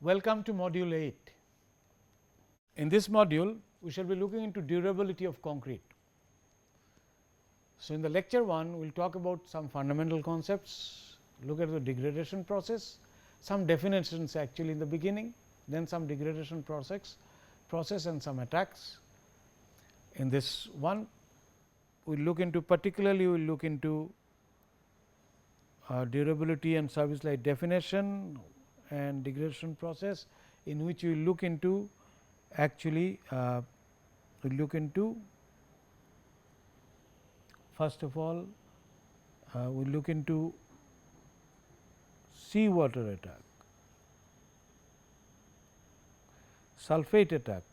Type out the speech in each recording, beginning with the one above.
Welcome to module 8. In this module, we shall be looking into durability of concrete. So, in the lecture 1, we will talk about some fundamental concepts, look at the degradation process, some definitions actually in the beginning, then some degradation process and some attacks. In this one, we will look into particularly we will look into durability and service life definition and degradation process, in which we will look into actually we will look into first of all we will look into sea water attack, sulfate attack,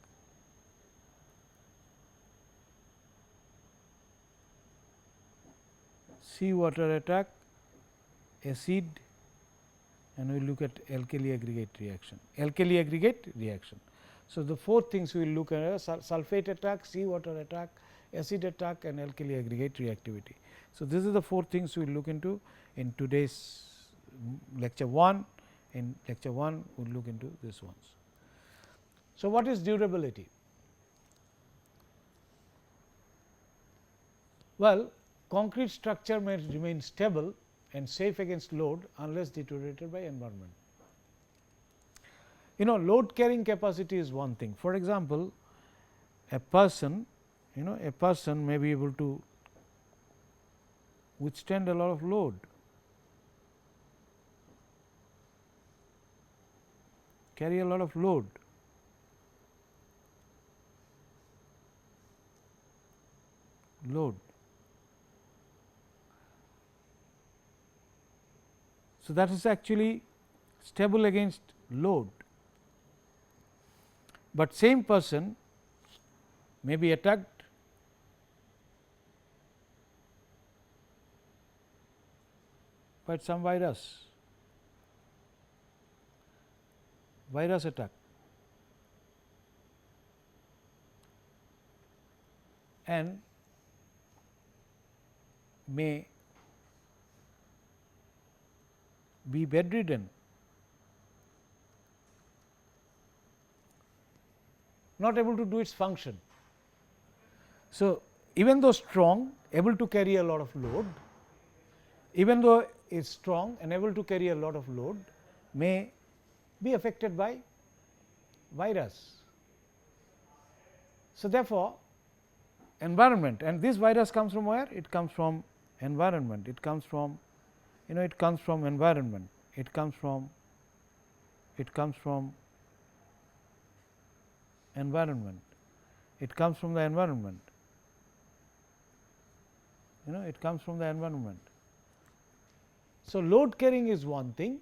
sea water attack, acid, and we will look at alkali aggregate reaction. So, the 4 things we will look at sulfate attack, sea water attack, acid attack and alkali aggregate reactivity. So, this is the 4 things we will look into in today's lecture 1. In lecture 1, we will look into this ones. So, what is durability? Well, concrete structure may remain stable and safe against load unless deteriorated by environment. Load carrying capacity is one thing. For example, a person may be able to withstand a lot of load. Carry a lot of load. So, that is actually stable against load, but same person may be attacked by some virus attack, and may be bedridden, not able to do its function. So, even though strong, able to carry a lot of load, even though is strong and able to carry a lot of load, may be affected by virus. So, therefore, environment, and this virus comes from where? It comes from environment, it comes from it comes from environment, it comes from environment, it comes from the environment, it comes from the environment. So, load carrying is one thing,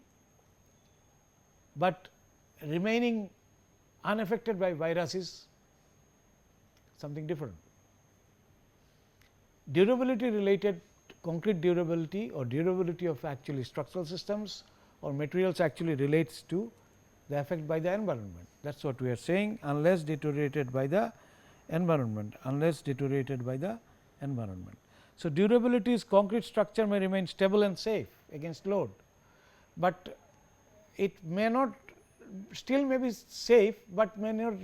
but remaining unaffected by virus is something different. Durability related, concrete durability or durability of actually structural systems or materials actually relates to the effect by the environment. That is what we are saying, unless deteriorated by the environment, So, durability is concrete structure may remain stable and safe against load, but it may not still may be safe, but may not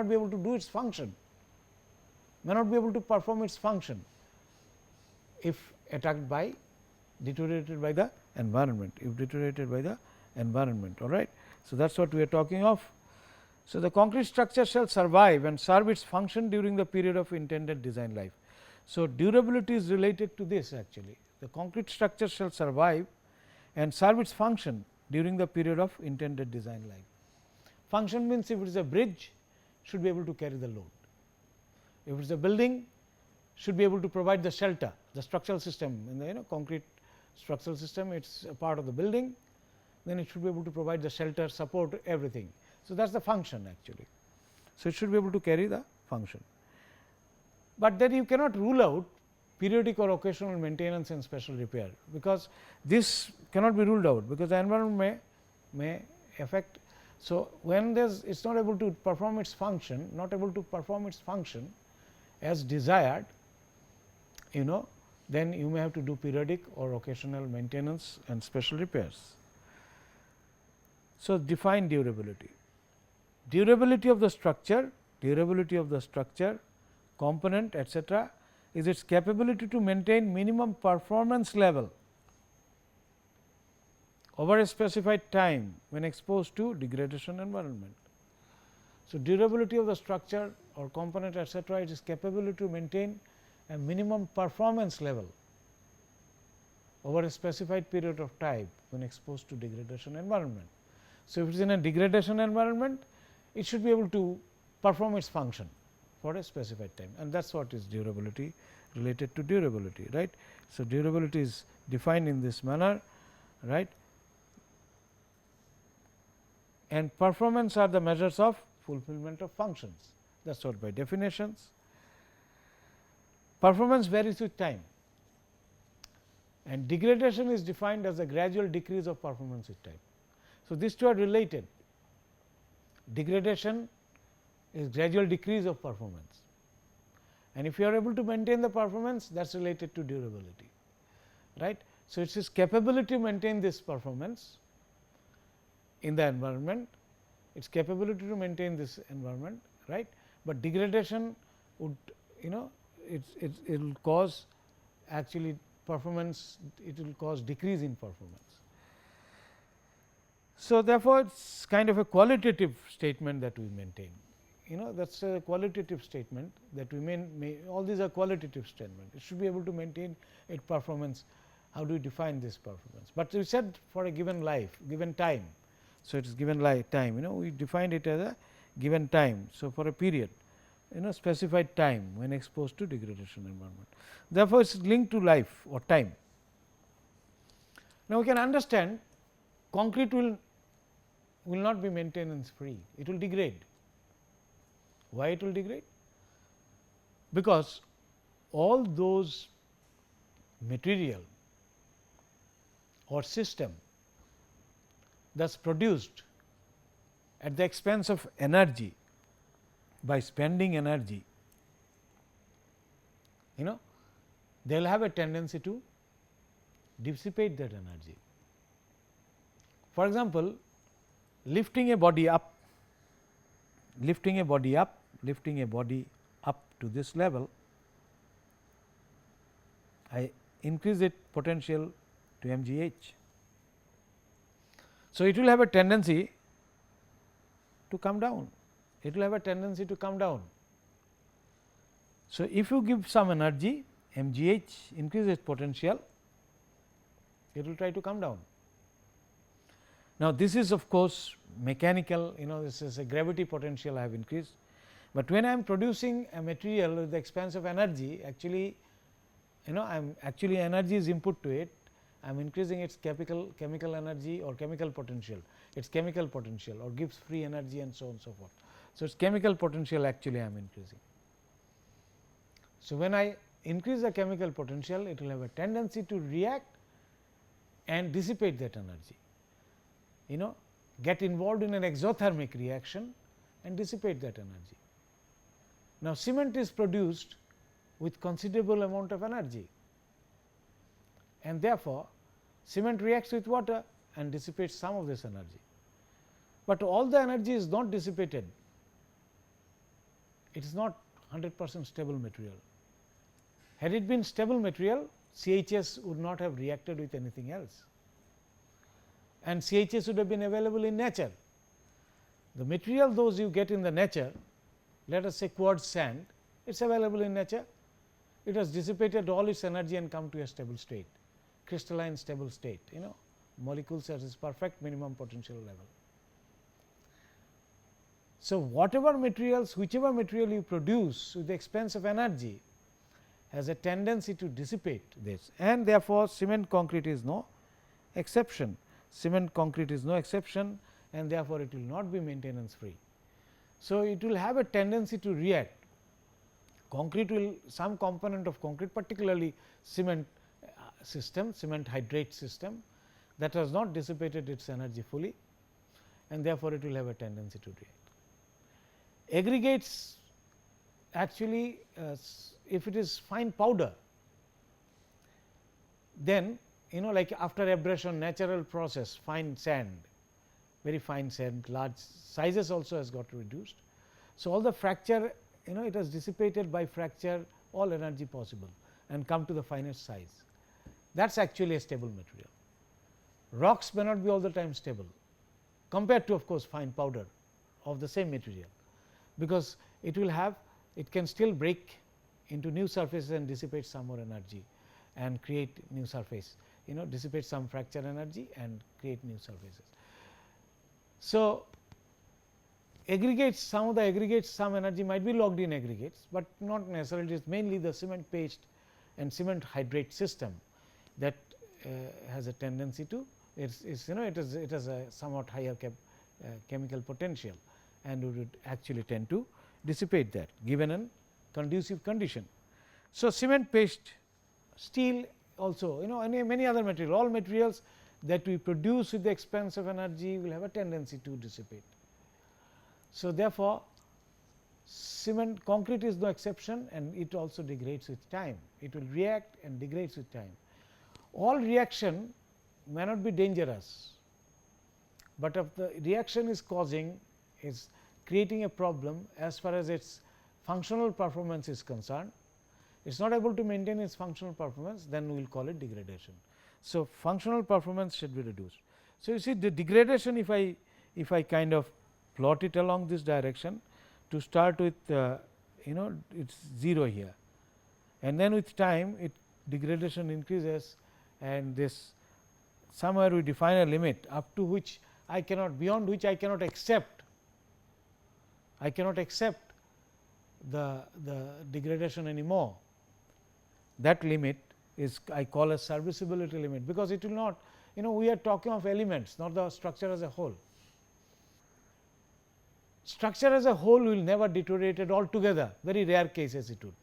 be able to do its function, may not be able to perform its function if attacked by deteriorated by the environment, all right. So, that is what we are talking of. So, the concrete structure shall survive and serve its function during the period of intended design life. So, durability is related to this actually, the concrete structure shall survive and serve its function during the period of intended design life. Function means if it is a bridge, should be able to carry the load. If it is a building, should be able to provide the shelter, the structural system in the concrete structural system, it is a part of the building, then it should be able to provide the shelter, support, everything. So, that is the function actually. So, it should be able to carry the function, but then you cannot rule out periodic or occasional maintenance and special repair, because this cannot be ruled out, because the environment may affect. So, when there is it is not able to perform its function, as desired, then you may have to do periodic or occasional maintenance and special repairs. So, define durability. Durability of the structure, component etc., is its capability to maintain minimum performance level over a specified time when exposed to degradation environment. So, durability of the structure or component etc., it is capability to maintain a minimum performance level over a specified period of time when exposed to degradation environment. So, if it is in a degradation environment, it should be able to perform its function for a specified time, and that is what is durability, related to durability, right. So, durability is defined in this manner, right, and performance are the measures of fulfillment of functions, that is what by definitions. Performance varies with time, and degradation is defined as a gradual decrease of performance with time. So, these two are related. Degradation is gradual decrease of performance, and if you are able to maintain the performance, that is related to durability, right. So, it is capability to maintain this performance in the environment, its capability to maintain this environment, right, but degradation would it will cause actually performance, it will cause decrease in performance. So, therefore, it is kind of a qualitative statement that we maintain, that is a qualitative statement that we all these are qualitative statements. It should be able to maintain its performance. How do we define this performance? But we said for a given life, given time. So, it is given time, we defined it as a given time. So, for a period, specified time when exposed to degradation environment. Therefore, it is linked to life or time. Now, we can understand concrete will not be maintenance free, it will degrade. Why it will degrade? Because all those material or system that is produced at the expense of energy by spending energy, they will have a tendency to dissipate that energy. For example, lifting a body up to this level, I increase its potential to mgh. So, it will have a tendency to come down. So, if you give some energy mgh, increase its potential, it will try to come down. Now, this is of course mechanical, this is a gravity potential I have increased, but when I am producing a material with the expense of energy, actually energy is input to it, I am increasing its chemical energy or chemical potential, or gives free energy and so on and so forth. So, its chemical potential actually I am increasing. So, when I increase the chemical potential, it will have a tendency to react and dissipate that energy, get involved in an exothermic reaction and dissipate that energy. Now, cement is produced with considerable amount of energy, and therefore, cement reacts with water and dissipates some of this energy, but all the energy is not dissipated, it is not 100% stable material. Had it been stable material, CHS would not have reacted with anything else, and CHS would have been available in nature. The material those you get in the nature, let us say quartz sand, it is available in nature, it has dissipated all its energy and come to a stable state, crystalline stable state, molecules at its perfect minimum potential level. So, whichever material you produce with the expense of energy has a tendency to dissipate this, and therefore, cement concrete is no exception. And therefore, it will not be maintenance free. So, it will have a tendency to react. Concrete will, some component of concrete, particularly cement system, cement hydrate system, that has not dissipated its energy fully, and therefore, it will have a tendency to react. Aggregates actually, if it is fine powder, then like after abrasion, natural process, fine sand, very fine sand, large sizes also has got reduced. So, all the fracture, it has dissipated by fracture all energy possible and come to the finest size. That is actually a stable material. Rocks may not be all the time stable, compared to of course, fine powder of the same material, because it can still break into new surfaces and dissipate some more energy and create new surface, dissipate some fracture energy and create new surfaces. So, aggregates, some of the aggregates, some energy might be locked in aggregates, but not necessarily. It is mainly the cement paste and cement hydrate system that has a tendency to it has a somewhat higher chemical potential, and we would actually tend to dissipate that given a conducive condition. So, cement paste, steel also, and many other material, all materials that we produce with the expense of energy will have a tendency to dissipate. So, therefore, concrete is no exception, and it also degrades with time. It will react and degrades with time. All reaction may not be dangerous, but if the reaction is creating a problem as far as its functional performance is concerned, it is not able to maintain its functional performance, then we will call it degradation. So, functional performance should be reduced. So, you see the degradation, if I kind of plot it along this direction, to start with it is 0 here, and then with time degradation increases, and this somewhere we define a limit up to which beyond which I cannot accept the degradation anymore. That limit is I call as serviceability limit, because it will not, we are talking of elements, not the structure as a whole. Structure as a whole will never deteriorate altogether, very rare cases it would.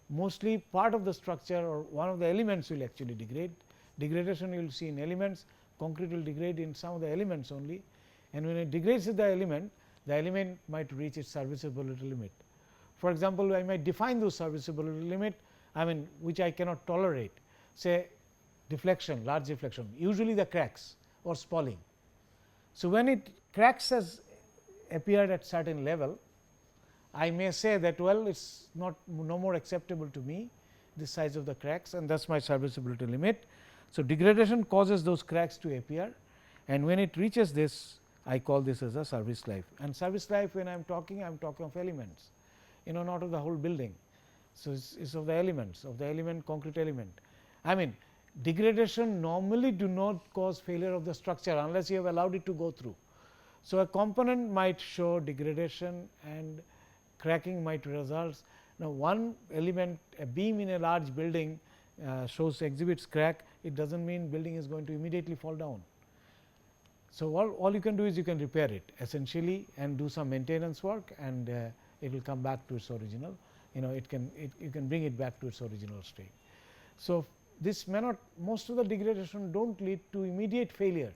Mostly part of the structure or one of the elements will actually degrade. Degradation you will see in elements, concrete will degrade in some of the elements only, and when it degrades with the element might reach its serviceability limit. For example, I might define those serviceability limit, which I cannot tolerate, say deflection, large deflection, usually the cracks or spalling. So, when cracks has appeared at certain level, I may say that it is no more acceptable to me, the size of the cracks, and that is my serviceability limit. So, degradation causes those cracks to appear, and when it reaches this, I call this as a service life. And service life, when I am talking of elements, not of the whole building. So, it is of the elements, concrete element. Degradation normally do not cause failure of the structure unless you have allowed it to go through. So, a component might show degradation and cracking might result. Now, one element, a beam in a large building exhibits crack, it does not mean building is going to immediately fall down. So, all you can do is you can repair it essentially and do some maintenance work, and it will come back to its original, you can bring it back to its original state. So, this may not, most of the degradation do not lead to immediate failure,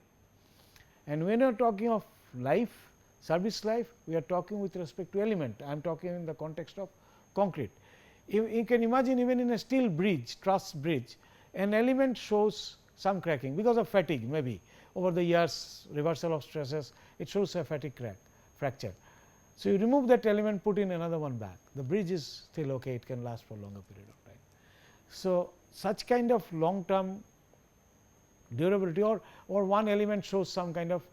and when you are talking of life, service life, we are talking with respect to element. I am talking in the context of concrete. You can imagine even in a steel bridge, truss bridge, an element shows some cracking because of fatigue, maybe over the years reversal of stresses, it shows a fatigue fracture. So, you remove that element, put in another one back, the bridge is still okay, it can last for longer period of time. So, such kind of long term durability, or one element shows some kind of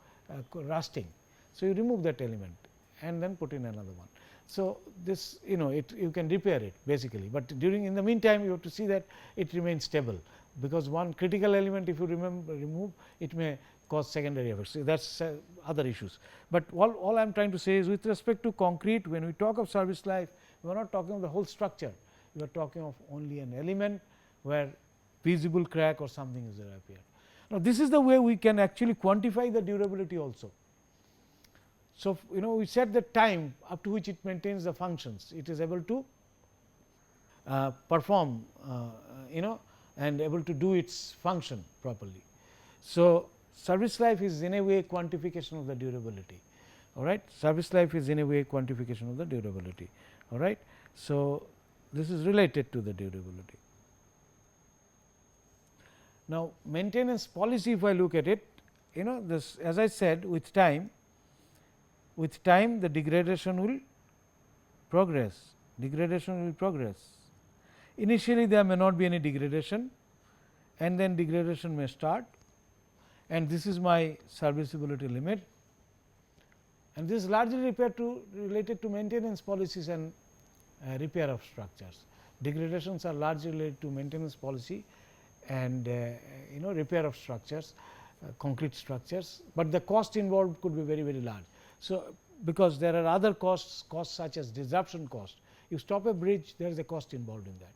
rusting. So, you remove that element and then put in another one. So, this you can repair it basically, but in the meantime you have to see that it remains stable, because one critical element if you remove, it may cause secondary effects. So, that is other issues, but all I am trying to say is with respect to concrete, when we talk of service life, we are not talking of the whole structure, we are talking of only an element where visible crack or something is there appear. Now, this is the way we can actually quantify the durability also. So, we set the time up to which it maintains the functions, it is able to perform and able to do its function properly. So, service life is in a way quantification of the durability, all right. Service life is in a way quantification of the durability, all right. So, this is related to the durability. Now, maintenance policy, if I look at it, this, as I said, with time the degradation will progress. Initially there may not be any degradation, and then degradation may start, and this is my serviceability limit, and this is largely related to maintenance policies and repair of structures. Degradations are largely related to maintenance policy and repair of structures, concrete structures, but the cost involved could be very large. So, because there are other costs such as disruption cost. You stop a bridge, there is a cost involved in that.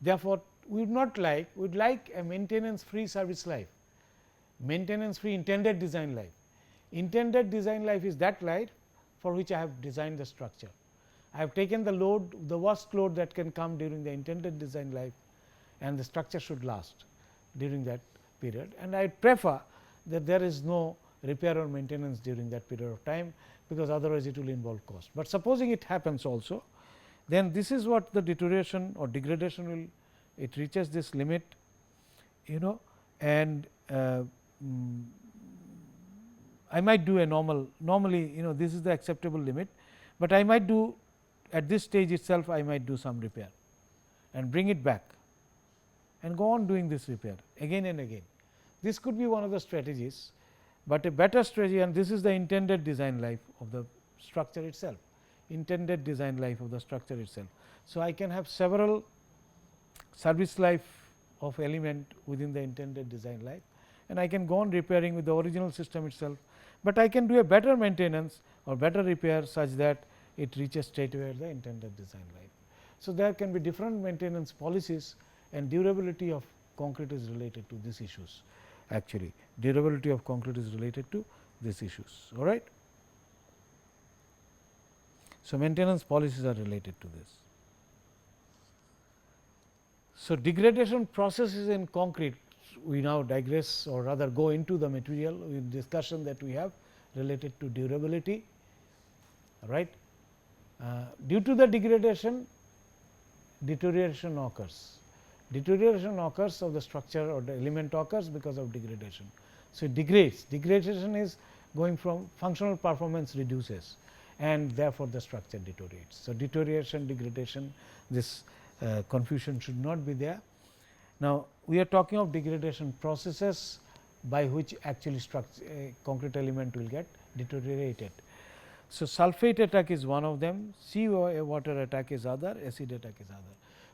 Therefore, we would like a maintenance free service life, maintenance free intended design life. Intended design life is that life for which I have designed the structure. I have taken the load, the worst load that can come during the intended design life, and the structure should last during that period, and I prefer that there is no repair or maintenance during that period of time, because otherwise it will involve cost. But supposing it happens also, then this is what the deterioration or degradation will, it reaches this limit, and I might do a normally this is the acceptable limit, but I might do at this stage itself I might do some repair and bring it back and go on doing this repair again and again. This could be one of the strategies, but a better strategy, and this is the intended design life of the structure itself, intended design life of the structure itself. So, I can have several service life of element within the intended design life, and I can go on repairing with the original system itself, but I can do a better maintenance or better repair such that it reaches straightaway the intended design life. So, there can be different maintenance policies, and durability of concrete is related to these issues. Actually, durability of concrete is related to these issues. All right. So, maintenance policies are related to this. So, degradation processes in concrete, we now digress or rather go into the material with discussion that we have related to durability. Right. Due to the degradation, deterioration occurs. Deterioration occurs of the structure or the element occurs because of degradation. So, it degrades. Degradation is going from functional performance reduces, and therefore, the structure deteriorates. So, deterioration, degradation, this confusion should not be there. Now, we are talking of degradation processes by which actually concrete element will get deteriorated. So, sulfate attack is one of them, sea water attack is other, acid attack is other.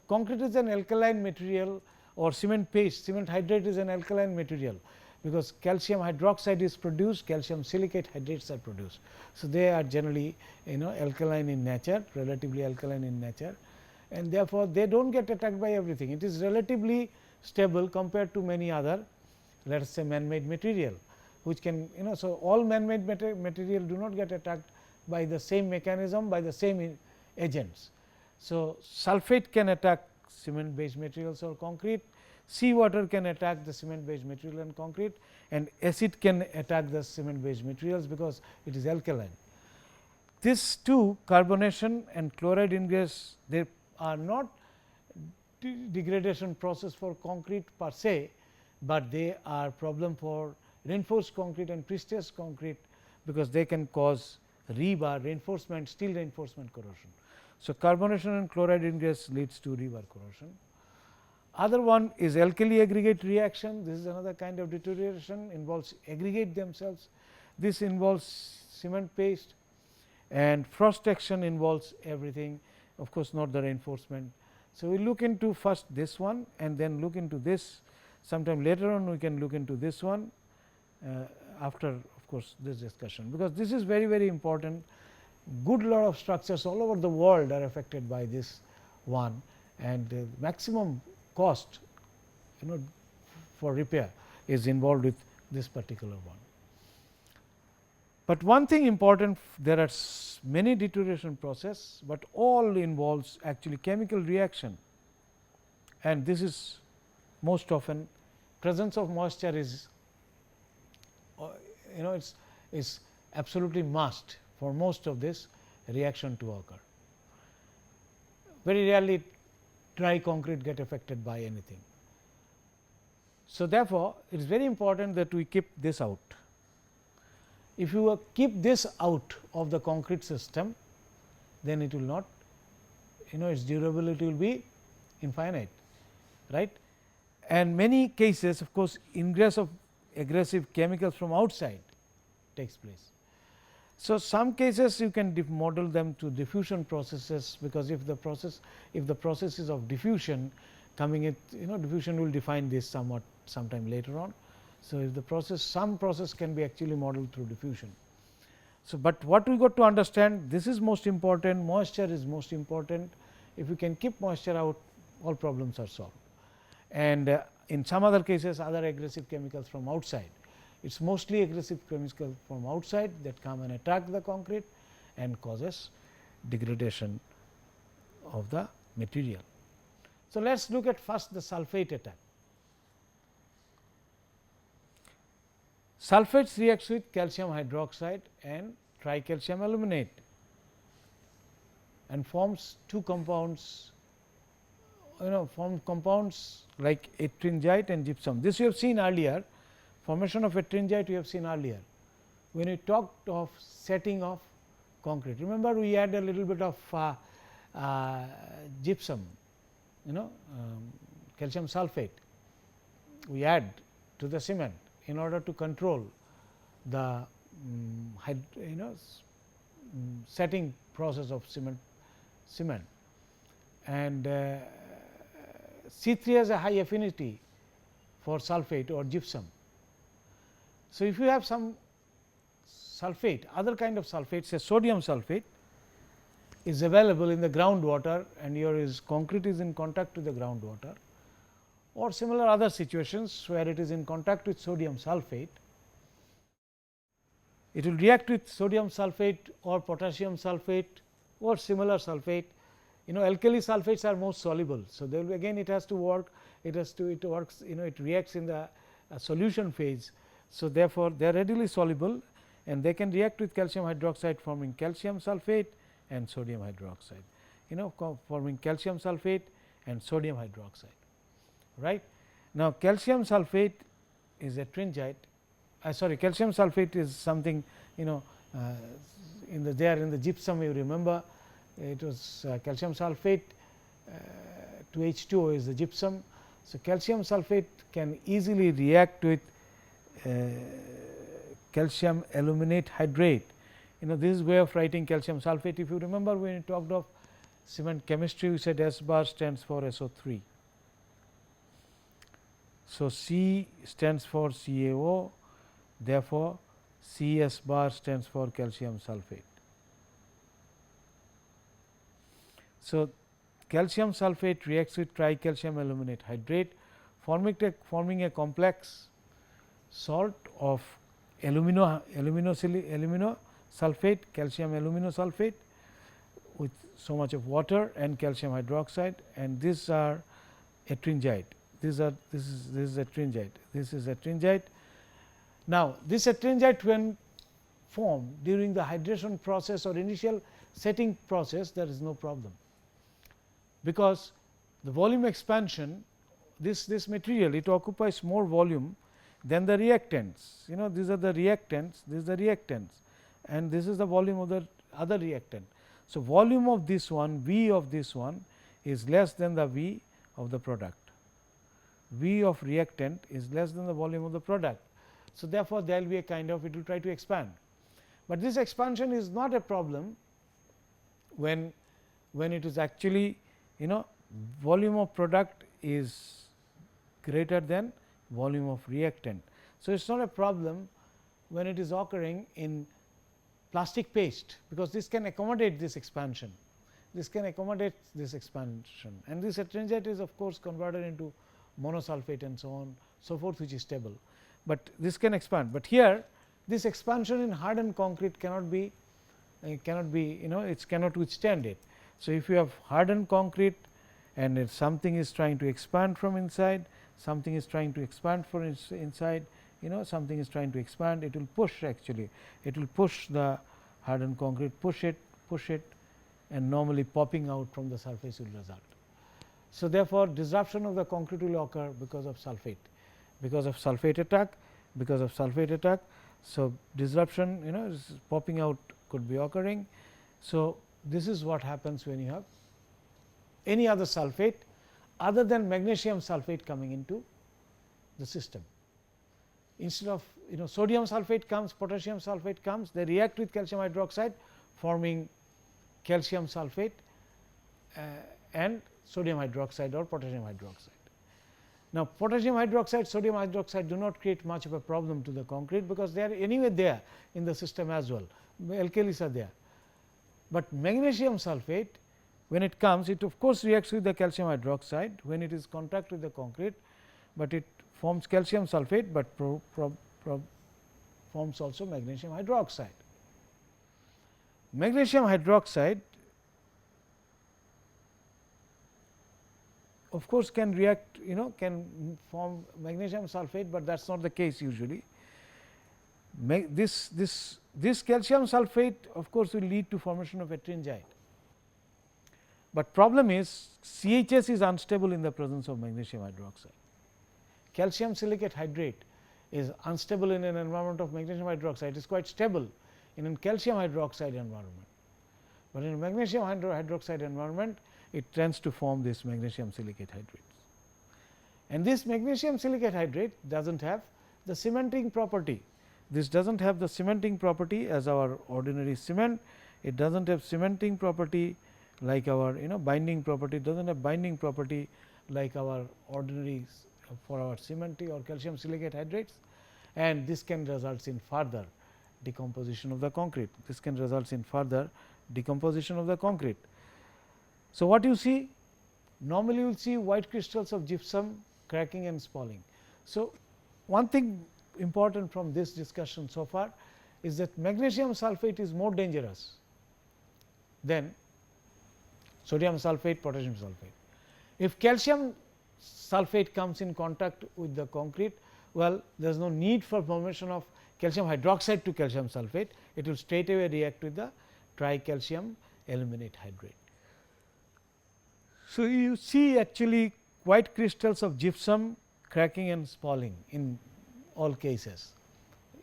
Concrete is an alkaline material, or cement paste, cement hydrate is an alkaline material, because calcium hydroxide is produced, calcium silicate hydrates are produced. So, they are generally alkaline in nature, relatively alkaline in nature, and therefore, they do not get attacked by everything. It is relatively stable compared to many other, let us say man-made material, which can so all man-made material do not get attacked by the same mechanism, by the same agents. So, sulfate can attack cement based materials or concrete, sea water can attack the cement based material and concrete, and acid can attack the cement based materials, because it is alkaline. These two, carbonation and chloride ingress, they are not degradation process for concrete per se, but they are problem for reinforced concrete and pre-stressed concrete, because they can cause rebar reinforcement, steel reinforcement corrosion. So, carbonation and chloride ingress leads to rebar corrosion. Other one is alkali aggregate reaction. This is another kind of deterioration, involves aggregate themselves. This involves cement paste, and frost action involves everything, of course, not the reinforcement. So, we look into first this one and then look into this, sometime later on we can look into this one after of course, this discussion, because this is very important. Good lot of structures all over the world are affected by this one, and maximum cost for repair is involved with this particular one. But one thing important, there are many deterioration process, but all involves actually chemical reaction, and this is most often presence of moisture is is absolutely must for most of this reaction to occur. Very rarely dry concrete get affected by anything. So, therefore, it is very important that we keep this out. If you keep this out of the concrete system, then it will not, its durability will be infinite, right. And many cases, of course, ingress of aggressive chemicals from outside takes place. So, some cases you can model them to diffusion processes, because if the process is of diffusion coming it, diffusion will define this somewhat sometime later on. So, if the process, some process can be actually modeled through diffusion. So, but what we got to understand, this is most important, moisture is most important. If we can keep moisture out, all problems are solved. And in some other cases, other aggressive chemicals from outside. It is mostly aggressive chemicals from outside that come and attack the concrete and causes degradation of the material. So, let us look at first the sulfate attack. Sulfates reacts with calcium hydroxide and tricalcium aluminate and forms two compounds, form compounds like ettringite and gypsum. This we have seen earlier, formation of ettringite we have seen earlier when we talked of setting of concrete. Remember, we add a little bit of gypsum, calcium sulfate we add to the cement in order to control the setting process of cement. And C3 has a high affinity for sulfate or gypsum. So, if you have some sulfate, other kind of sulfate, say sodium sulfate is available in the groundwater and your concrete is in contact with the groundwater, or similar other situations where it is in contact with sodium sulfate, it will react with sodium sulfate or potassium sulfate or similar sulfate. Alkali sulfates are most soluble. So, there will be again it has to work, it works, it reacts in the solution phase. So, therefore, they are readily soluble and they can react with calcium hydroxide forming calcium sulfate and sodium hydroxide, forming calcium sulfate and sodium hydroxide, right. Now, calcium sulfate is ettringite, calcium sulfate is something, in the gypsum, you remember it was calcium sulfate to H2O is the gypsum. So, calcium sulfate can easily react with calcium aluminate hydrate. This is way of writing calcium sulfate. If you remember, when we talked of cement chemistry, we said S bar stands for SO3. So, C stands for CaO, therefore, Cs bar stands for calcium sulfate. So, calcium sulfate reacts with tricalcium aluminate hydrate, forming a complex salt of alumino sulfate, calcium alumino sulfate with so much of water and calcium hydroxide, and these are ettringite. This is ettringite. This is ettringite. Now, this ettringite when formed during the hydration process or initial setting process, there is no problem, because the volume expansion, this material, it occupies more volume than the reactants. These are the reactants, this is the reactants, and this is the volume of the other reactant. So, volume of this one, V of this one is less than the V of the product. V of reactant is less than the volume of the product. So, therefore, there will be a kind of, it will try to expand, but this expansion is not a problem when it is actually, volume of product is greater than volume of reactant. So, it is not a problem when it is occurring in plastic paste, because this can accommodate this expansion, and this ettringite is of course converted into monosulfate and so on, so forth, which is stable, but this can expand. But here this expansion in hardened concrete cannot be it cannot withstand it. So, if you have hardened concrete and if something is trying to expand from inside, something is trying to expand from inside, something is trying to expand, it will push, actually it will push the hardened concrete, push it, and normally popping out from the surface will result. So, therefore, disruption of the concrete will occur because of sulfate. because of sulfate attack, So, disruption is popping out, could be occurring. So, this is what happens when you have any other sulfate other than magnesium sulfate coming into the system. Instead of sodium sulfate comes, potassium sulfate comes, they react with calcium hydroxide forming calcium sulfate and sodium hydroxide or potassium hydroxide. Now, potassium hydroxide, sodium hydroxide do not create much of a problem to the concrete, because they are anyway there in the system as well, alkalis are there. But magnesium sulfate, when it comes, it of course reacts with the calcium hydroxide when it is contact with the concrete, but it forms calcium sulfate, but forms also magnesium hydroxide. Magnesium hydroxide of course can react, can form magnesium sulfate, but that is not the case usually. This calcium sulfate of course will lead to formation of ettringite, but problem is CHS is unstable in the presence of magnesium hydroxide. Calcium silicate hydrate is unstable in an environment of magnesium hydroxide, it is quite stable in a calcium hydroxide environment, but in a magnesium hydroxide environment it tends to form this magnesium silicate hydrate. And this magnesium silicate hydrate does not have the cementing property. This does not have the cementing property as our ordinary cement. It does not have cementing property like our binding property, does not have binding property like our ordinary for our cementing or calcium silicate hydrates, and this can result in further decomposition of the concrete. This can result in further decomposition of the concrete. So, what you see? Normally, you will see white crystals of gypsum cracking and spalling. So, one thing important from this discussion so far is that magnesium sulfate is more dangerous than sodium sulfate, potassium sulfate. If calcium sulfate comes in contact with the concrete, well, there is no need for formation of calcium hydroxide to calcium sulfate, it will straight away react with the tricalcium aluminate hydrate. So, you see actually white crystals of gypsum cracking and spalling in all cases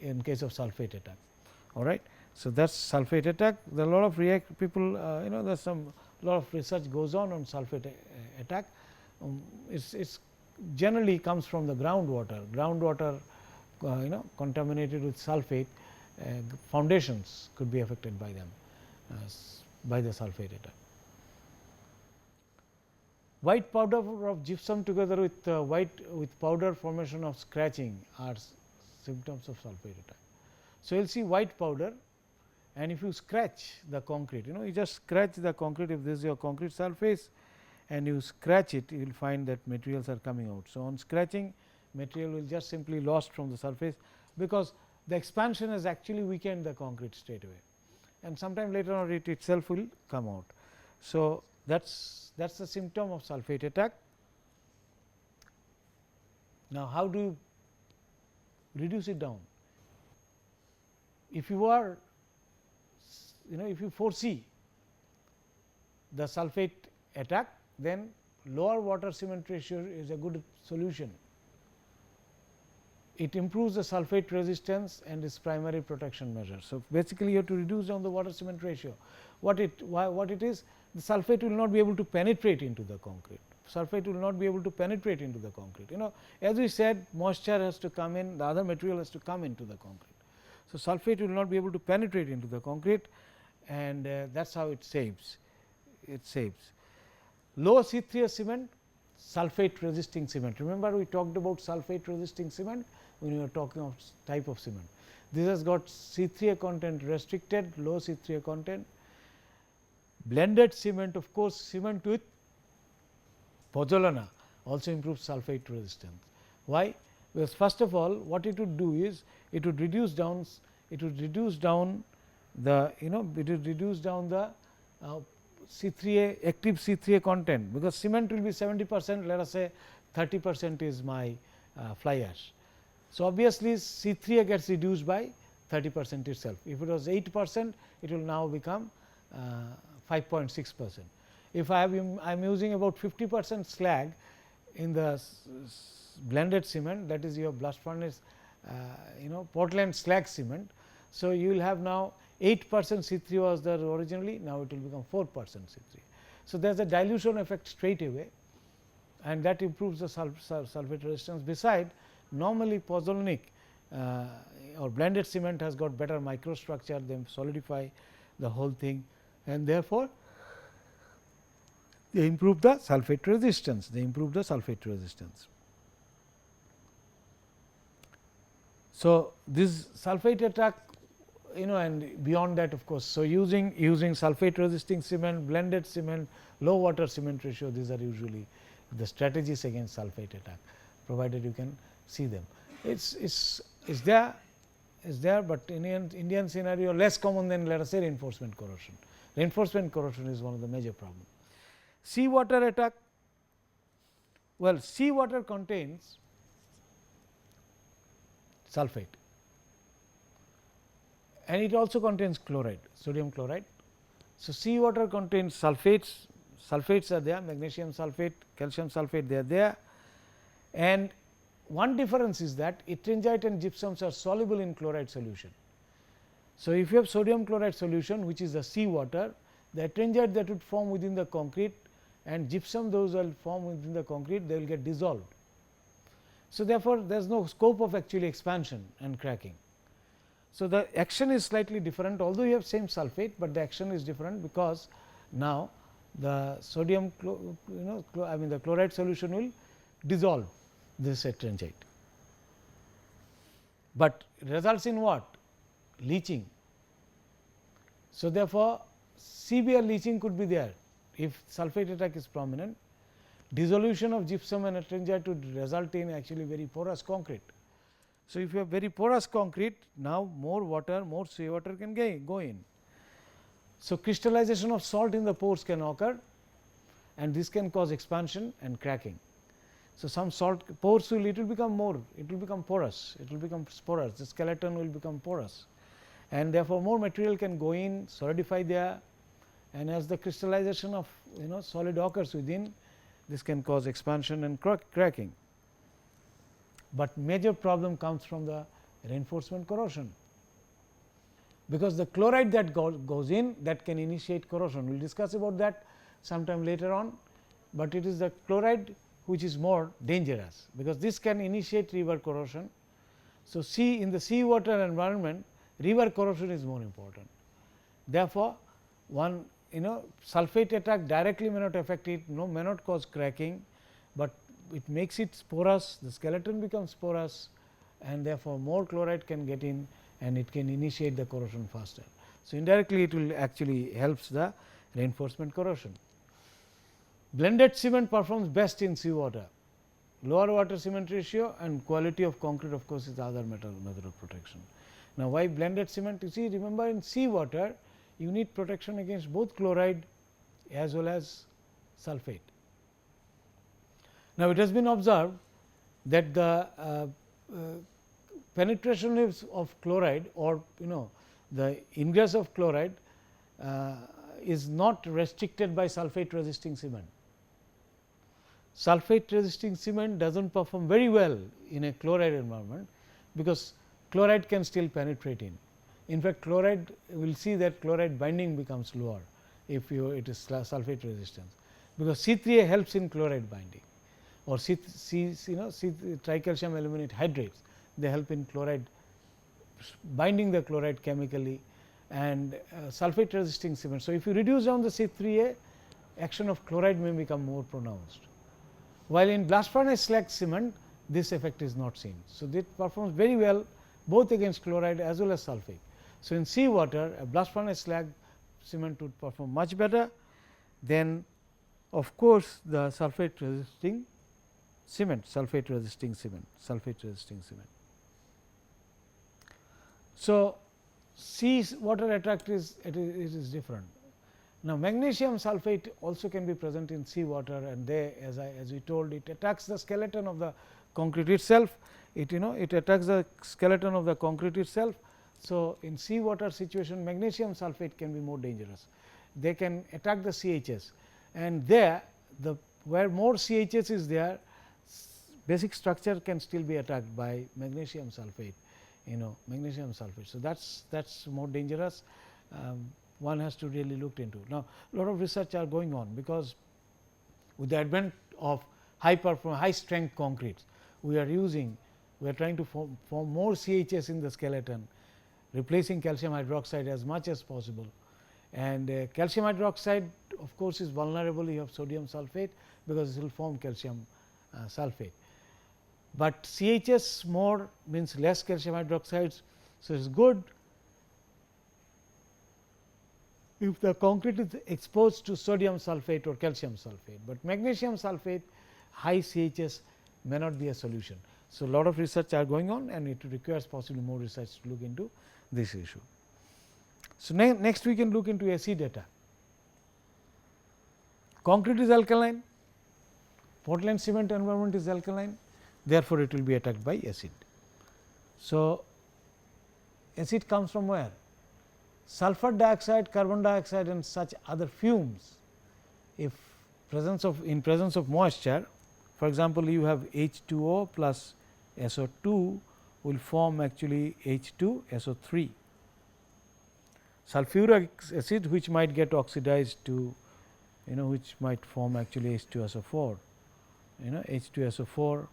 in case of sulfate attack. All right. So, that is sulfate attack. There are a lot of people there is some lot of research goes on sulfate attack. It's generally comes from the groundwater contaminated with sulfate, foundations could be affected by them by the sulfate attack. White powder of gypsum together with powder formation of scratching are symptoms of sulfate attack. So, you will see white powder, and if you scratch the concrete, you just scratch the concrete, if this is your concrete surface and you scratch it, you will find that materials are coming out. So, on scratching, material will just simply lost from the surface, because the expansion has actually weakened the concrete straight away, and sometime later on it itself will come out. So, that is the symptom of sulfate attack. Now, how do you reduce it down? If you are if you foresee the sulfate attack, then lower water cement ratio is a good solution. It improves the sulfate resistance and is primary protection measure. So, basically you have to reduce down the water cement ratio. What it is? The sulfate will not be able to penetrate into the concrete. Sulfate will not be able to penetrate into the concrete. As we said, moisture has to come in, the other material has to come into the concrete. So, sulfate will not be able to penetrate into the concrete, and that is how it saves. Low C3S cement, sulfate resisting cement. Remember, we talked about sulfate resisting cement when we were talking of type of cement. This has got C3A content restricted, low C3A content. Blended cement, of course, cement with pozzolana also improves sulfate resistance. Why? Because first of all, what it would do is it would reduce down the C3A active C3A content, because cement will be 70%, let us say 30% is my fly ash. So, obviously, C3A gets reduced by 30% itself. If it was 8%, it will now become 5.6%. If I am using about 50% slag in the blended cement, that is your blast furnace Portland slag cement. So, you will have now 8% C3 was there originally, now it will become 4% C3. So, there is a dilution effect straight away, and that improves the sulfate resistance. Beside, normally pozzolanic or blended cement has got better microstructure, they solidify the whole thing, and therefore, they improve the sulfate resistance. So, this sulfate attack and beyond that, of course. So, using sulfate resisting cement, blended cement, low water cement ratio, these are usually the strategies against sulfate attack, provided you can see them. It's there, but in Indian scenario less common than, let us say, reinforcement corrosion. Reinforcement corrosion is one of the major problems. Seawater attack. Well, seawater contains sulfate, and it also contains chloride, sodium chloride. So, seawater contains sulfates, are there, magnesium sulfate, calcium sulfate, they are there, and one difference is that ettringite and gypsums are soluble in chloride solution. So, if you have sodium chloride solution, which is the seawater, the ettringite that would form within the concrete and gypsum, those will form within the concrete, they will get dissolved. So, therefore, there is no scope of actually expansion and cracking. So, the action is slightly different, although you have same sulfate, but the action is different, because now the sodium the chloride solution will dissolve this ettringite, but results in what? Leaching. So, therefore, severe leaching could be there if sulfate attack is prominent. Dissolution of gypsum and ettringite would result in actually very porous concrete. So, if you have very porous concrete, now more water, more seawater can go in. So, crystallization of salt in the pores can occur, and this can cause expansion and cracking. So, some salt pores will become porous, the skeleton will become porous, and therefore, more material can go in, solidify there, and as the crystallization of solid occurs within, this can cause expansion and cracking. But major problem comes from the reinforcement corrosion, because the chloride that goes in, that can initiate corrosion. We will discuss about that sometime later on, but it is the chloride which is more dangerous, because this can initiate river corrosion. So, in the seawater environment, river corrosion is more important. Therefore, one sulfate attack directly may not affect it, may not cause cracking, but it makes it porous, the skeleton becomes porous, and therefore, more chloride can get in and it can initiate the corrosion faster. So, indirectly it will actually helps the reinforcement corrosion. Blended cement performs best in seawater, lower water cement ratio and quality of concrete, of course, is the other method of protection. Now, why blended cement? You see, remember, in seawater you need protection against both chloride as well as sulfate. Now, it has been observed that the penetration of chloride, or the ingress of chloride is not restricted by sulfate resisting cement. Sulfate resisting cement does not perform very well in a chloride environment, because chloride can still penetrate in. In fact, chloride, we will see that chloride binding becomes lower if it is sulfate resistance, because C3A helps in chloride binding, or tricalcium aluminate hydrates, they help in chloride binding the chloride chemically, and sulfate resisting cement. So, if you reduce down the C3A, action of chloride may become more pronounced, while in blast furnace slag cement this effect is not seen. So, it performs very well both against chloride as well as sulfate. So, in seawater, a blast furnace slag cement would perform much better than, of course, the sulfate resisting cement, sulfate resisting cement. So, seawater attack is different. Now, magnesium sulfate also can be present in seawater, and as we told, it attacks the skeleton of the concrete itself. It attacks the skeleton of the concrete itself. So, in seawater situation, magnesium sulfate can be more dangerous. They can attack the CHS, and where more CHS is there, basic structure can still be attacked by magnesium sulfate, magnesium sulfate. So, that is more dangerous, one has to really look into. Now, lot of research are going on, because with the advent of high strength concretes, we are trying to form more CHS in the skeleton, replacing calcium hydroxide as much as possible. And calcium hydroxide of course, is vulnerable, you have sodium sulfate, because it will form calcium sulfate. But CHS more means less calcium hydroxides. So, it is good if the concrete is exposed to sodium sulfate or calcium sulfate, but magnesium sulfate high CHS may not be a solution. So, a lot of research are going on, and it requires possibly more research to look into this issue. So, next we can look into acid attack. Concrete is alkaline, Portland cement environment is alkaline, therefore, it will be attacked by acid. So, acid comes from where? Sulfur dioxide, carbon dioxide and such other fumes, if in presence of moisture, for example, you have H2O plus SO2 will form actually H2SO3. Sulfuric acid which might get oxidized to which might form actually H2SO4, H2SO4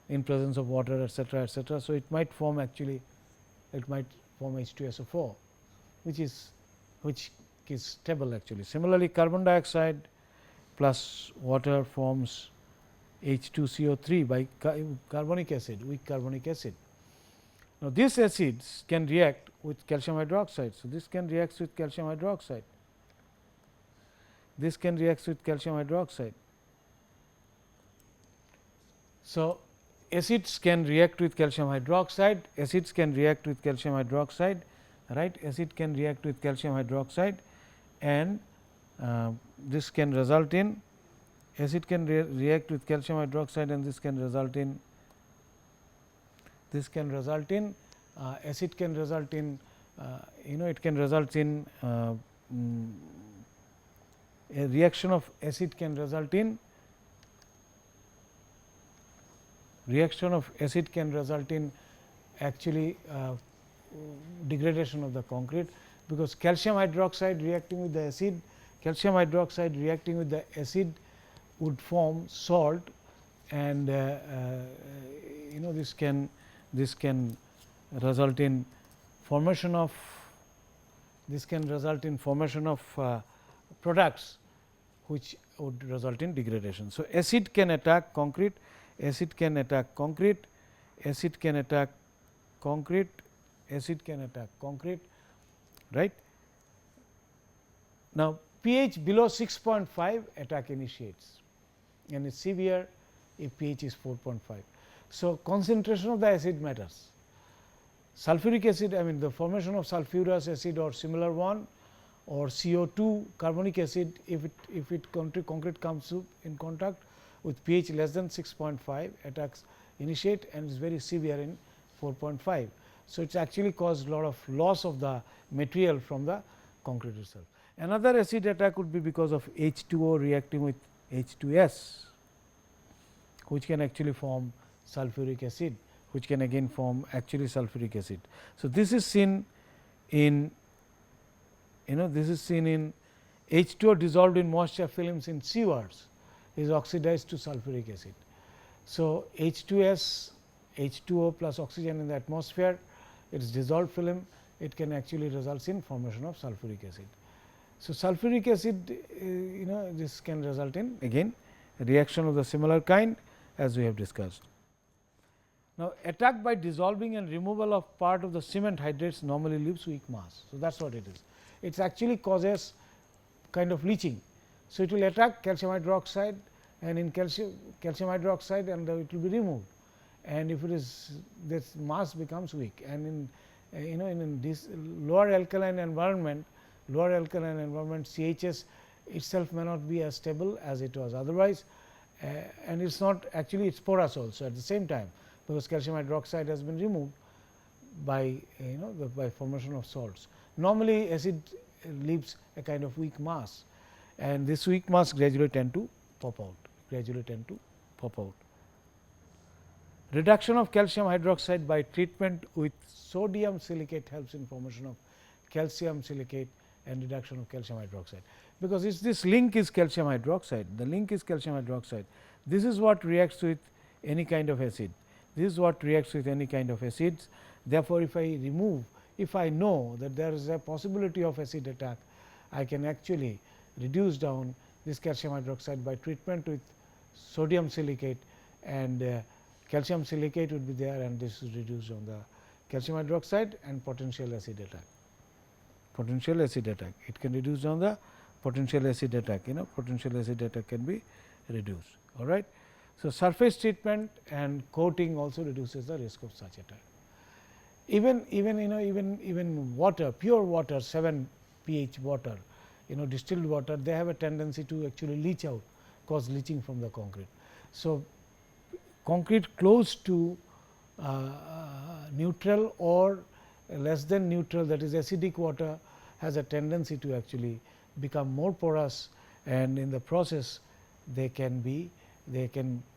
in presence of water, etc., etc. So, it might form H2SO4, which is stable actually. Similarly, carbon dioxide plus water forms H2CO3 by carbonic acid, weak carbonic acid. Now, these acids can react with calcium hydroxide. So, this can react with calcium hydroxide. This can react with calcium hydroxide. So, acids can react with calcium hydroxide, acids can react with calcium hydroxide, right. Acid can react with calcium hydroxide, and this can result in acid can react with calcium hydroxide, and this can result in acid can result in it can result in a reaction of acid can result in actually degradation of the concrete, because calcium hydroxide reacting with the acid, would form salt, and this can result in formation of products which would result in degradation. So, acid can attack concrete, acid can attack concrete, acid can attack concrete, acid can attack concrete, right. Now, pH below 6.5 attack initiates, and is severe if pH is 4.5. So, concentration of the acid matters. Sulfuric acid, the formation of sulfurous acid or similar one, or CO2 carbonic acid, if concrete comes in contact with pH less than 6.5, attacks initiate and is very severe in 4.5. So, it actually caused a lot of loss of the material from the concrete itself. Another acid attack would be because of H2O reacting with H2S, which can actually form sulfuric acid, which can again form actually sulfuric acid. So, this is seen in H2O dissolved in moisture films in sewers is oxidized to sulfuric acid. So, H2S, H2O plus oxygen in the atmosphere, it is dissolved film, it can actually result in formation of sulfuric acid. So, sulfuric acid this can result in again a reaction of the similar kind as we have discussed. Now, attack by dissolving and removal of part of the cement hydrates normally leaves weak mass. So, that is what it is. It actually causes kind of leaching. So, it will attack calcium hydroxide, and in calcium hydroxide, and it will be removed, and if it is this mass becomes weak, and in this lower alkaline environment CHS itself may not be as stable as it was otherwise, and it is not actually, it is porous also at the same time, because calcium hydroxide has been removed by by formation of salts. Normally, acid leaves a kind of weak mass, and this weak mass gradually tend to pop out, Reduction of calcium hydroxide by treatment with sodium silicate helps in formation of calcium silicate and reduction of calcium hydroxide, because this link is calcium hydroxide, the link is calcium hydroxide. This is what reacts with any kind of acid, this is what reacts with any kind of acids. Therefore, if I remove, if I know that there is a possibility of acid attack, I can actually reduce down this calcium hydroxide by treatment with sodium silicate, and calcium silicate would be there, and this is reduced on the calcium hydroxide and potential acid attack. Potential acid attack, it can reduce on the potential acid attack, potential acid attack can be reduced. All right. So, surface treatment and coating also reduces the risk of such attack. Even water, pure water, 7 pH water, distilled water, they have a tendency to actually leach out, cause leaching from the concrete. So, concrete close to neutral or less than neutral, that is acidic water, has a tendency to actually become more porous, and in the process they can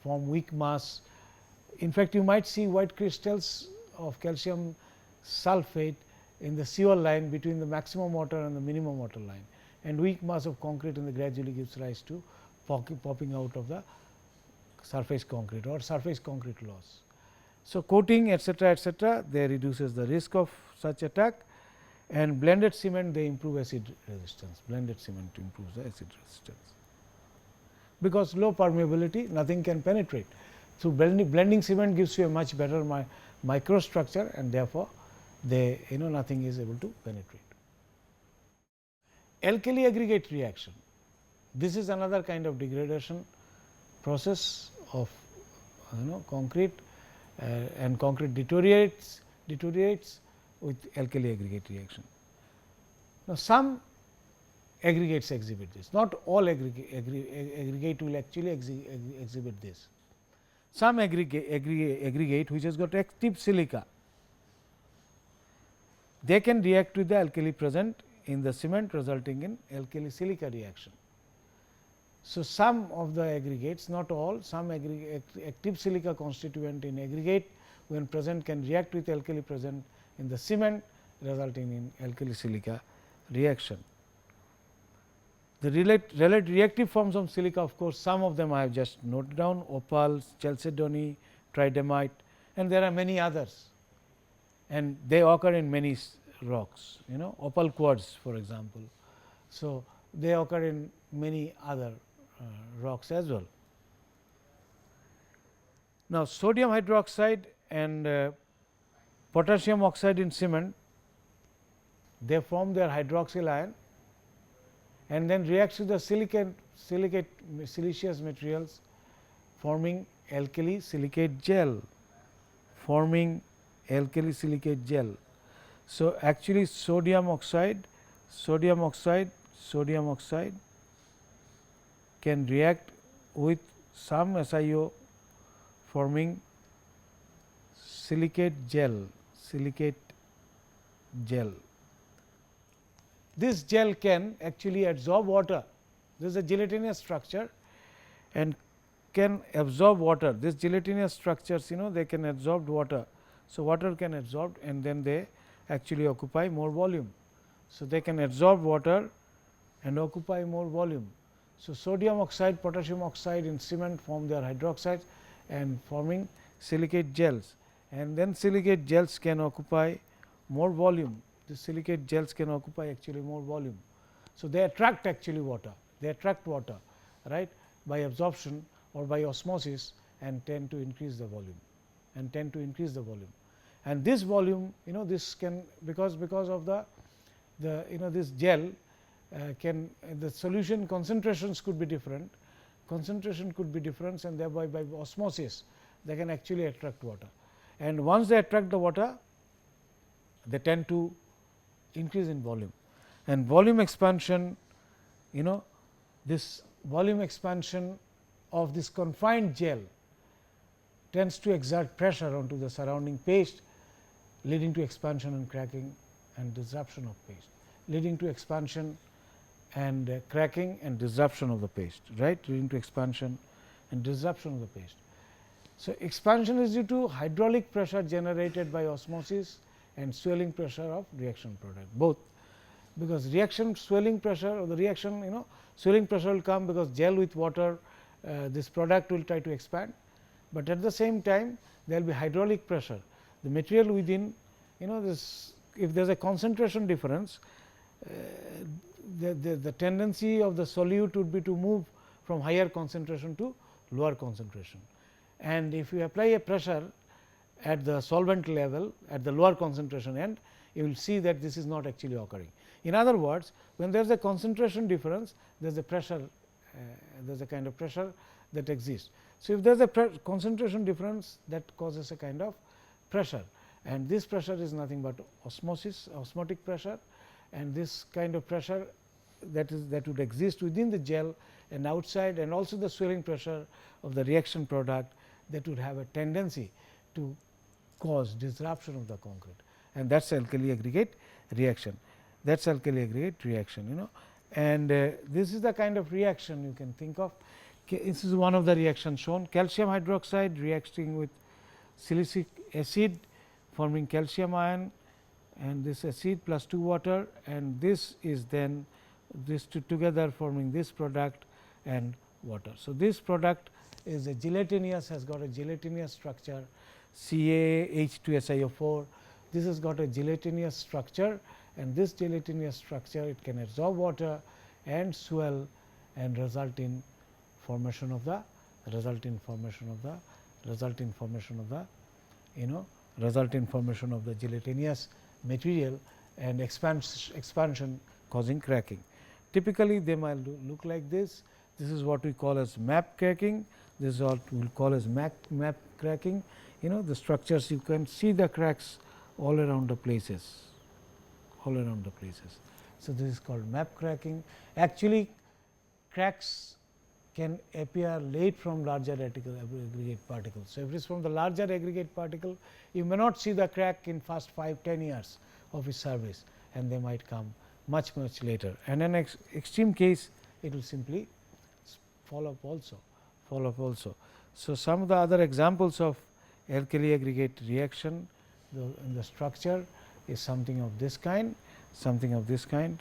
form weak mass. In fact, you might see white crystals of calcium sulfate in the sewer line between the maximum water and the minimum water line, and weak mass of concrete in the gradually gives rise to popping out of the surface concrete or surface concrete loss. So, coating etc., they reduces the risk of such attack, and blended cement they improve acid resistance, blended cement improves the acid resistance, because low permeability, nothing can penetrate. So, blending cement gives you a much better microstructure, and therefore, they nothing is able to penetrate. Alkali aggregate reaction, this is another kind of degradation process of concrete, and concrete deteriorates with alkali aggregate reaction. Now, some aggregates exhibit this, not all aggregate will actually exhibit this. Some aggregate which has got active silica, they can react with the alkali present in the cement, resulting in alkali silica reaction. So, some of the aggregates, not all, some active silica constituent in aggregate when present can react with alkali present in the cement, resulting in alkali silica reaction. The related reactive forms of silica, of course, some of them I have just noted down: opal, chalcedony, tridymite, and there are many others, and they occur in many rocks, opal quartz for example. So, they occur in many other rocks as well. Now, sodium hydroxide and potassium oxide in cement, they form their hydroxyl ion and then reacts with the siliceous materials, forming alkali silicate gel, So, actually sodium oxide can react with some SiO, forming silicate gel. This gel can actually absorb water. This is a gelatinous structure and can absorb water. These gelatinous structures, they can absorb water. So, water can absorb and then they actually occupy more volume. So, they can absorb water and occupy more volume. So, sodium oxide, potassium oxide in cement form their hydroxides and forming silicate gels, and then silicate gels can occupy more volume. The silicate gels can occupy actually more volume. So, they attract actually water, right, by absorption or by osmosis, and tend to increase the volume and this volume, this can, because of the this gel can, the solution concentrations could be different, and thereby by osmosis they can actually attract water, and once they attract the water, they tend to increase in volume, and volume expansion, this volume expansion of this confined gel tends to exert pressure onto the surrounding paste, leading to expansion and cracking and disruption of paste, leading to expansion and cracking and disruption of the paste, right, leading to expansion and disruption of the paste. So, expansion is due to hydraulic pressure generated by osmosis and swelling pressure of reaction product both, because reaction swelling pressure or the reaction swelling pressure will come because gel with water, this product will try to expand, but at the same time there will be hydraulic pressure. The material within this, if there is a concentration difference, the tendency of the solute would be to move from higher concentration to lower concentration, and if you apply a pressure at the solvent level at the lower concentration end, you will see that this is not actually occurring. In other words, when there is a concentration difference, there is a pressure, there is a kind of pressure that exists. So, if there is a concentration difference, that causes a kind of pressure, and this pressure is nothing but osmotic pressure, and this kind of pressure that would exist within the gel and outside, and also the swelling pressure of the reaction product, that would have a tendency to cause disruption of the concrete, and that is alkali aggregate reaction. That is alkali aggregate reaction, and this is the kind of reaction you can think of. This is one of the reactions shown: calcium hydroxide reacting with silicic acid forming calcium ion, and this acid plus 2 water, and this is then this two together forming this product and water. So, this product is a gelatinous, has got a gelatinous structure CaH2SiO4. This has got a gelatinous structure, and this gelatinous structure, it can absorb water and swell and result in formation of the gelatinous material and expansion causing cracking. Typically, they might look like this. This is what we call as map cracking. This is what we will call as map cracking. The structures, you can see the cracks all around the places, So, this is called map cracking. Actually, cracks can appear late from larger aggregate particles. So, if it is from the larger aggregate particle, you may not see the crack in first 5-10 years of its service, and they might come much later, and in extreme case it will simply fall up also. So, some of the other examples of alkali aggregate reaction in the structure is something of this kind, something of this kind.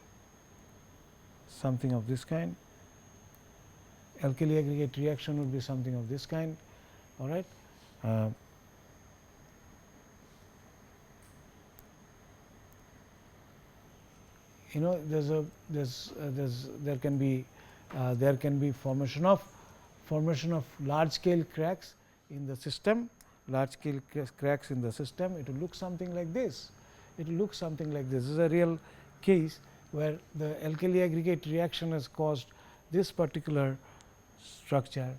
Alkali aggregate reaction would be something of this kind. All right. There can be formation of large scale cracks in the system. Cracks in the system. It will look something like this. This is a real case where the alkali aggregate reaction has caused this particular structure.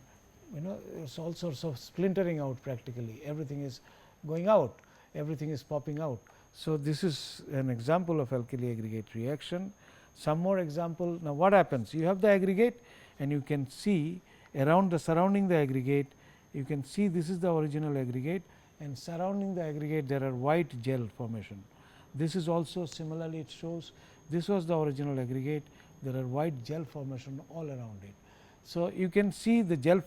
It's all sorts of splintering out practically. Everything is going out. Everything is popping out. So, this is an example of alkali aggregate reaction. Some more example. Now, what happens? You have the aggregate, and you can see around the surrounding the aggregate, you can see this is the original aggregate, and surrounding the aggregate there are white gel formation. This is also similarly it shows this was the original aggregate, there are white gel formation all around it. So, you can see the gel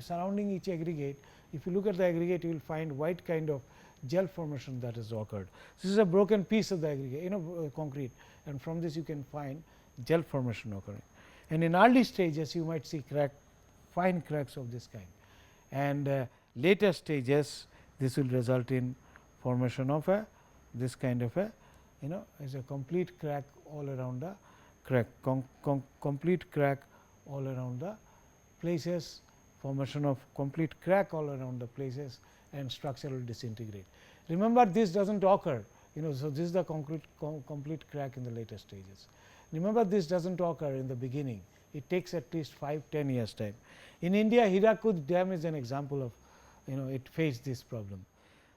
surrounding each aggregate. If you look at the aggregate, you will find white kind of gel formation that has occurred. This is a broken piece of the aggregate concrete, and from this you can find gel formation occurring. And in early stages you might see fine cracks of this kind, and later stages this will result in formation of this kind of is a complete crack all around the complete crack all around the places, formation of complete crack all around the places, and structure will disintegrate. Remember, this does not occur, so this is the complete crack in the later stages. Remember, this does not occur in the beginning, it takes at least 5-10 years time. In India, Hirakud dam is an example of, it faced this problem.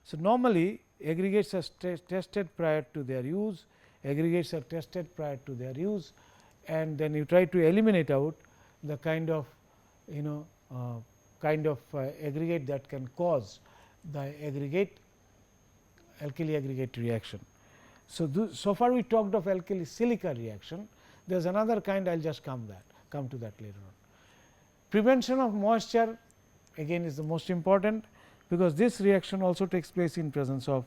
So, normally aggregates are tested prior to their use, and then you try to eliminate out the kind of aggregate that can cause the alkali aggregate reaction. So, so far we talked of alkali silica reaction. There is another kind, I will just come to that later on. Prevention of moisture again is the most important. because this reaction also takes place in presence of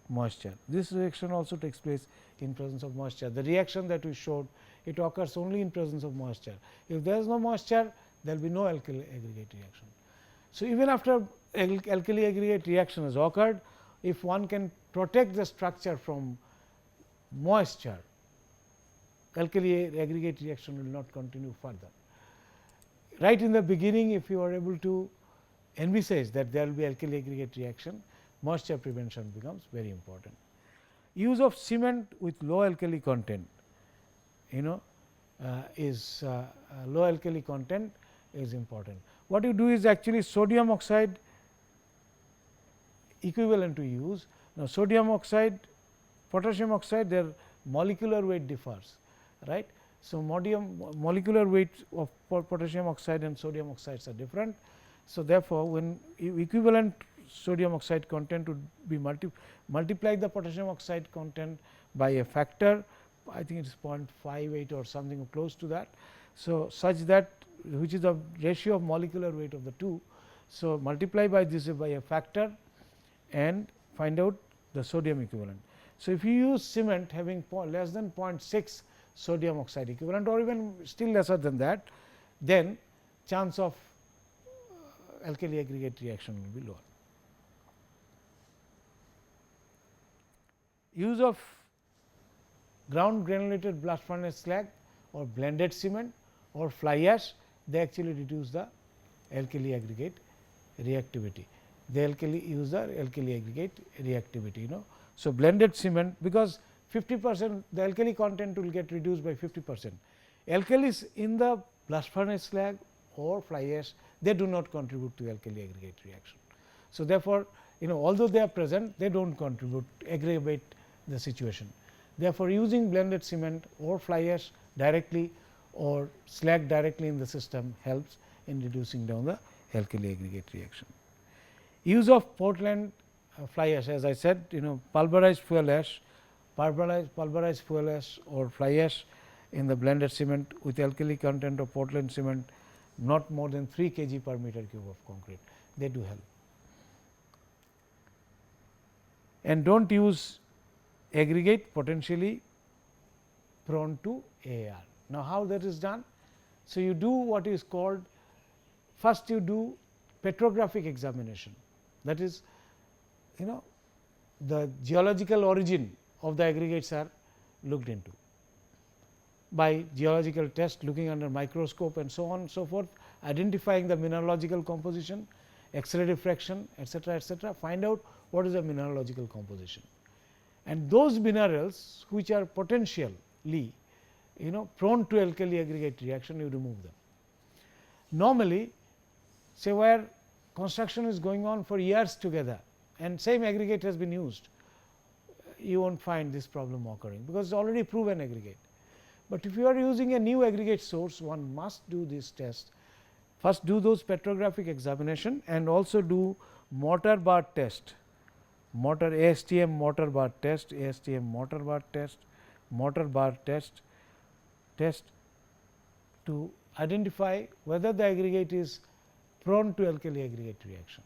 moisture. This reaction also takes place in presence of moisture. The reaction that we showed, it occurs only in presence of moisture. If there is no moisture, there will be no alkali aggregate reaction. So, even after alkali aggregate reaction has occurred, if one can protect the structure from moisture, alkali aggregate reaction will not continue further. Right in the beginning, if you are able to envisage that there will be alkali aggregate reaction, moisture prevention becomes very important. Use of cement with low alkali content, is low alkali content is important. What you do is actually sodium oxide equivalent to use. Now, sodium oxide, potassium oxide, their molecular weight differs, right. So, molecular weight of potassium oxide and sodium oxides are different. So, therefore, when equivalent sodium oxide content would be multiply the potassium oxide content by a factor, I think it is 0.58 or something close to that. So, such that which is the ratio of molecular weight of the two. So, multiply by this by a factor and find out the sodium equivalent. So, if you use cement having less than 0.6 sodium oxide equivalent or even still lesser than that, then chance of alkali aggregate reaction will be lower. Use of ground granulated blast furnace slag or blended cement or fly ash, they actually reduce the alkali aggregate reactivity. They use the alkali aggregate reactivity. So, blended cement, because 50% the alkali content will get reduced by 50%. Alkalis in the blast furnace slag or fly ash, they do not contribute to alkali aggregate reaction. So, therefore, although they are present, they do not contribute, aggravate the situation. Therefore, using blended cement or fly ash directly or slag directly in the system helps in reducing down the alkali aggregate reaction. Use of Portland fly ash, as I said, pulverized fuel ash, pulverized fuel ash or fly ash in the blended cement with alkali content of Portland cement not more than 3 kg per meter cube of concrete, they do help. And do not use aggregate potentially prone to AAR. Now, how that is done? So, you do what is called, first you do petrographic examination, that is the geological origin of the aggregates are looked into by geological test, looking under microscope and so on and so forth, identifying the mineralogical composition, X-ray diffraction, etc., find out what is the mineralogical composition. And those minerals which are potentially prone to alkali aggregate reaction, you remove them. Normally, say where construction is going on for years together and same aggregate has been used, you will not find this problem occurring, because it is already proven aggregate. But if you are using a new aggregate source, one must do this test. First do those petrographic examination and also do mortar bar test, ASTM mortar bar test, ASTM mortar bar test, mortar bar test to identify whether the aggregate is prone to alkali aggregate reaction.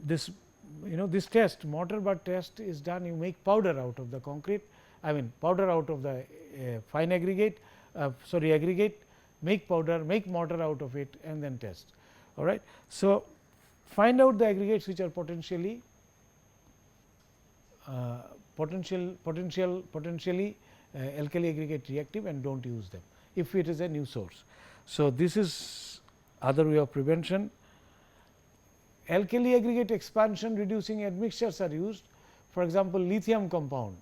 This test, mortar bar test is done, you make powder out of the concrete, powder out of the fine aggregate, aggregate, make powder, make mortar out of it and then test. All right. So, find out the aggregates which are potentially alkali aggregate reactive and do not use them if it is a new source. So, this is other way of prevention. Alkali aggregate expansion reducing admixtures are used, for example, lithium compound.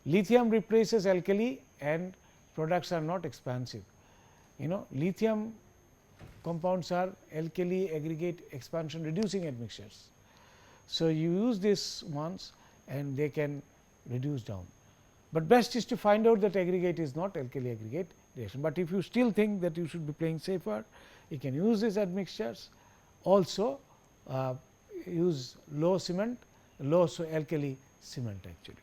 Lithium replaces alkali and products are not expansive. Lithium compounds are alkali aggregate expansion reducing admixtures. So, you use this ones and they can reduce down, but best is to find out that aggregate is not alkali aggregate reaction. But if you still think that you should be playing safer, you can use these admixtures, also use low cement, low alkali cement actually.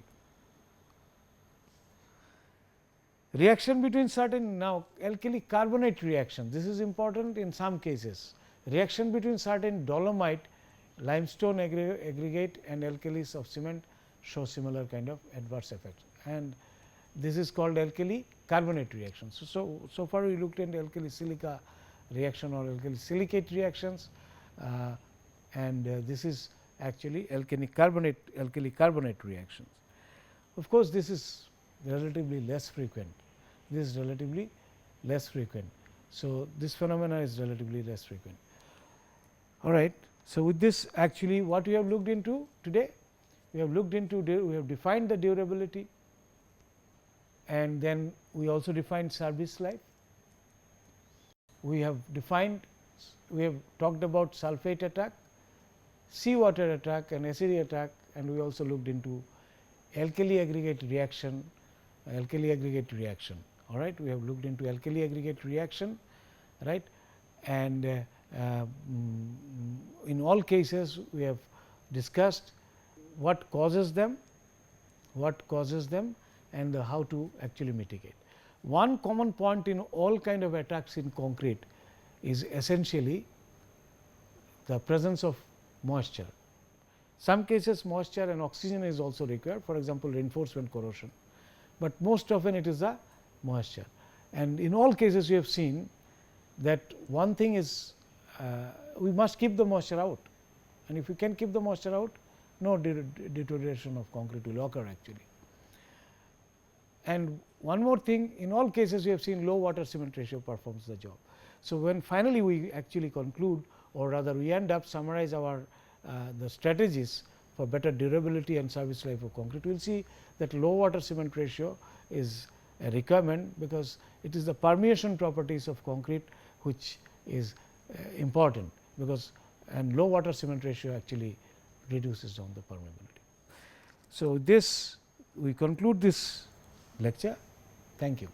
Reaction between certain, now alkali carbonate reaction, this is important in some cases, reaction between certain dolomite, limestone aggregate and alkalis of cement show similar kind of adverse effects, and this is called alkali carbonate reaction. So far we looked at alkali silica reaction or alkali silicate reactions, and this is actually alkali carbonate reactions. Of course, this is relatively less frequent. This is relatively less frequent. So, this phenomena is relatively less frequent. All right. So, with this actually what we have looked into today, we have looked into we have defined the durability, and then we also defined service life. We have talked about sulfate attack, seawater attack and acid attack, and we also looked into alkali aggregate reaction. All right, we have looked into alkali aggregate reaction, right, and in all cases we have discussed what causes them, and how to actually mitigate. One common point in all kind of attacks in concrete is essentially the presence of moisture. Some cases moisture and oxygen is also required, for example, reinforcement corrosion, but most often it is the moisture. And in all cases we have seen that one thing is we must keep the moisture out, and if you can keep the moisture out, no deterioration of concrete will occur actually. And one more thing, in all cases we have seen low water cement ratio performs the job. So, when finally we actually conclude, or rather we end up summarize our the strategies for better durability and service life of concrete, we will see that low water cement ratio is a requirement, because it is the permeation properties of concrete which is important, because and low water cement ratio actually reduces down the permeability. So, this we conclude this lecture. Thank you.